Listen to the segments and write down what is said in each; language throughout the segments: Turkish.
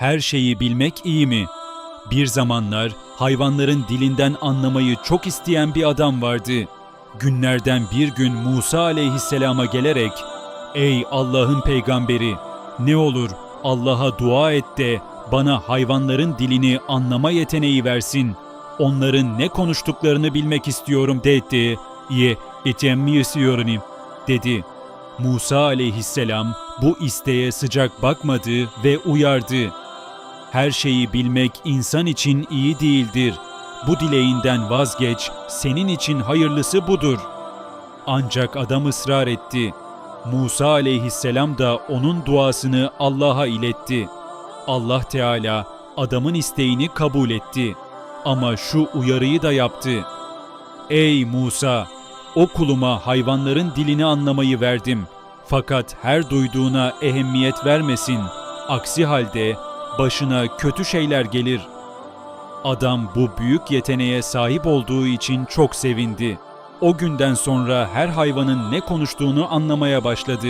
Her şeyi bilmek iyi mi? Bir zamanlar hayvanların dilinden anlamayı çok isteyen bir adam vardı. Günlerden bir gün Musa aleyhisselama gelerek, "Ey Allah'ın peygamberi, ne olur Allah'a dua et de bana hayvanların dilini anlama yeteneği versin. Onların ne konuştuklarını bilmek istiyorum" dedi. Dedi. Musa aleyhisselam bu isteğe sıcak bakmadı ve uyardı. Her şeyi bilmek insan için iyi değildir. Bu dileğinden vazgeç, senin için hayırlısı budur. Ancak adam ısrar etti. Musa aleyhisselam da onun duasını Allah'a iletti. Allah Teala adamın isteğini kabul etti. Ama şu uyarıyı da yaptı. Ey Musa! O kuluma hayvanların dilini anlamayı verdim. Fakat her duyduğuna ehemmiyet vermesin. Aksi halde başına kötü şeyler gelir. Adam bu büyük yeteneğe sahip olduğu için çok sevindi. O günden sonra her hayvanın ne konuştuğunu anlamaya başladı.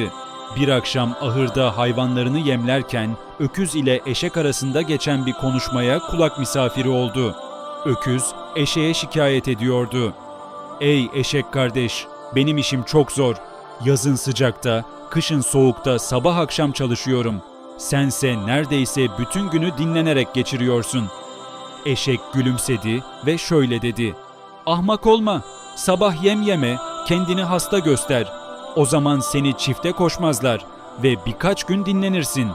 Bir akşam ahırda hayvanlarını yemlerken öküz ile eşek arasında geçen bir konuşmaya kulak misafiri oldu. Öküz eşeğe şikayet ediyordu. Ey eşek kardeş, benim işim çok zor. Yazın sıcakta, kışın soğukta sabah akşam çalışıyorum. Sense neredeyse bütün günü dinlenerek geçiriyorsun. Eşek gülümsedi ve şöyle dedi. Ahmak olma, sabah yem yeme, kendini hasta göster. O zaman seni çifte koşmazlar ve birkaç gün dinlenirsin.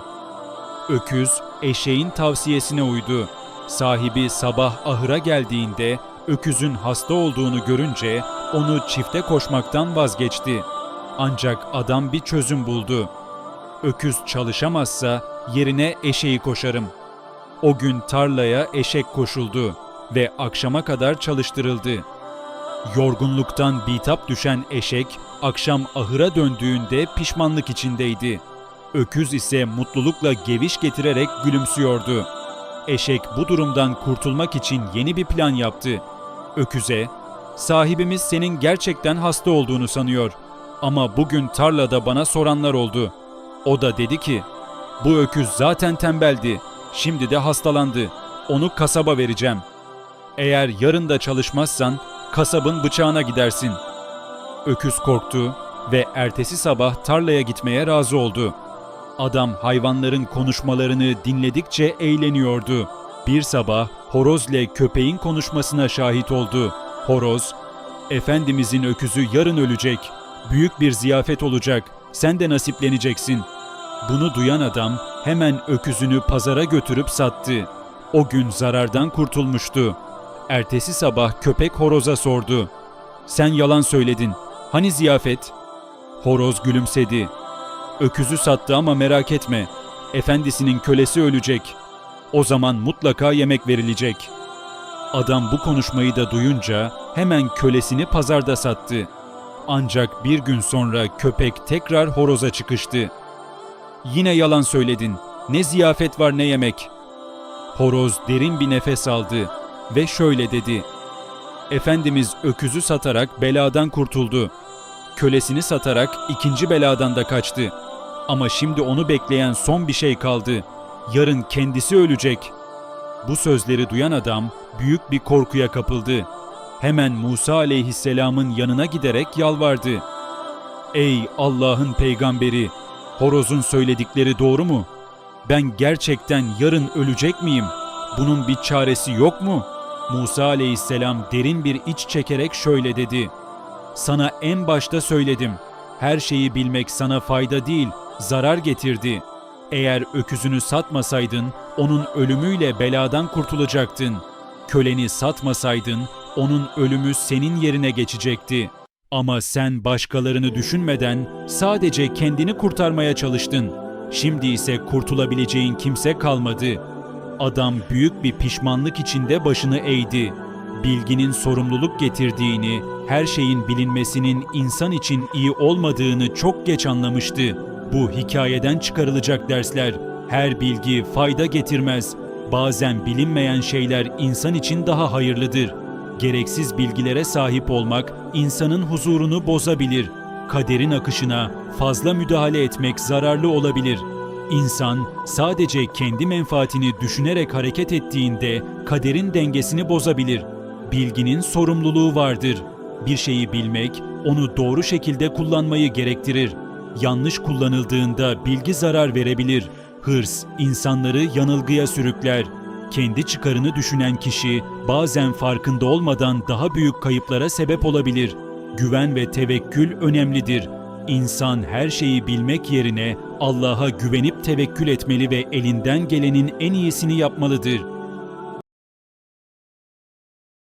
Öküz eşeğin tavsiyesine uydu. Sahibi sabah ahıra geldiğinde öküzün hasta olduğunu görünce onu çifte koşmaktan vazgeçti. Ancak adam bir çözüm buldu. Öküz çalışamazsa yerine eşeği koşarım. O gün tarlaya eşek koşuldu ve akşama kadar çalıştırıldı. Yorgunluktan bitap düşen eşek akşam ahıra döndüğünde pişmanlık içindeydi. Öküz ise mutlulukla geviş getirerek gülümsüyordu. Eşek bu durumdan kurtulmak için yeni bir plan yaptı. Öküze, "Sahibimiz senin gerçekten hasta olduğunu sanıyor ama bugün tarlada bana soranlar oldu." O da dedi ki, "Bu öküz zaten tembeldi, şimdi de hastalandı. Onu kasaba vereceğim. Eğer yarın da çalışmazsan kasabın bıçağına gidersin." Öküz korktu ve ertesi sabah tarlaya gitmeye razı oldu. Adam hayvanların konuşmalarını dinledikçe eğleniyordu. Bir sabah horoz ile köpeğin konuşmasına şahit oldu. Horoz, "Efendimizin öküzü yarın ölecek. Büyük bir ziyafet olacak. Sen de nasipleneceksin." Bunu duyan adam hemen öküzünü pazara götürüp sattı. O gün zarardan kurtulmuştu. Ertesi sabah köpek horoza sordu. "Sen yalan söyledin. Hani ziyafet?" Horoz gülümsedi. "Öküzü sattı ama merak etme. Efendisinin kölesi ölecek. O zaman mutlaka yemek verilecek." Adam bu konuşmayı da duyunca hemen kölesini pazarda sattı. Ancak bir gün sonra köpek tekrar horoza çıkıştı. "Yine yalan söyledin. Ne ziyafet var ne yemek." Horoz derin bir nefes aldı ve şöyle dedi. "Efendimiz öküzü satarak beladan kurtuldu. Kölesini satarak ikinci beladan da kaçtı. Ama şimdi onu bekleyen son bir şey kaldı. Yarın kendisi ölecek." Bu sözleri duyan adam büyük bir korkuya kapıldı. Hemen Musa aleyhisselamın yanına giderek yalvardı. "Ey Allah'ın peygamberi, horozun söyledikleri doğru mu? Ben gerçekten yarın ölecek miyim? Bunun bir çaresi yok mu?" Musa aleyhisselam derin bir iç çekerek şöyle dedi. "Sana en başta söyledim. Her şeyi bilmek sana fayda değil, zarar getirdi. Eğer öküzünü satmasaydın, onun ölümüyle beladan kurtulacaktın. Köleni satmasaydın, onun ölümü senin yerine geçecekti. Ama sen başkalarını düşünmeden sadece kendini kurtarmaya çalıştın. Şimdi ise kurtulabileceğin kimse kalmadı." Adam büyük bir pişmanlık içinde başını eğdi. Bilginin sorumluluk getirdiğini, her şeyin bilinmesinin insan için iyi olmadığını çok geç anlamıştı. Bu hikayeden çıkarılacak dersler, her bilgi fayda getirmez. Bazen bilinmeyen şeyler insan için daha hayırlıdır. Gereksiz bilgilere sahip olmak insanın huzurunu bozabilir. Kaderin akışına fazla müdahale etmek zararlı olabilir. İnsan sadece kendi menfaatini düşünerek hareket ettiğinde kaderin dengesini bozabilir. Bilginin sorumluluğu vardır. Bir şeyi bilmek, onu doğru şekilde kullanmayı gerektirir. Yanlış kullanıldığında bilgi zarar verebilir. Hırs, insanları yanılgıya sürükler. Kendi çıkarını düşünen kişi bazen farkında olmadan daha büyük kayıplara sebep olabilir. Güven ve tevekkül önemlidir. İnsan her şeyi bilmek yerine Allah'a güvenip tevekkül etmeli ve elinden gelenin en iyisini yapmalıdır.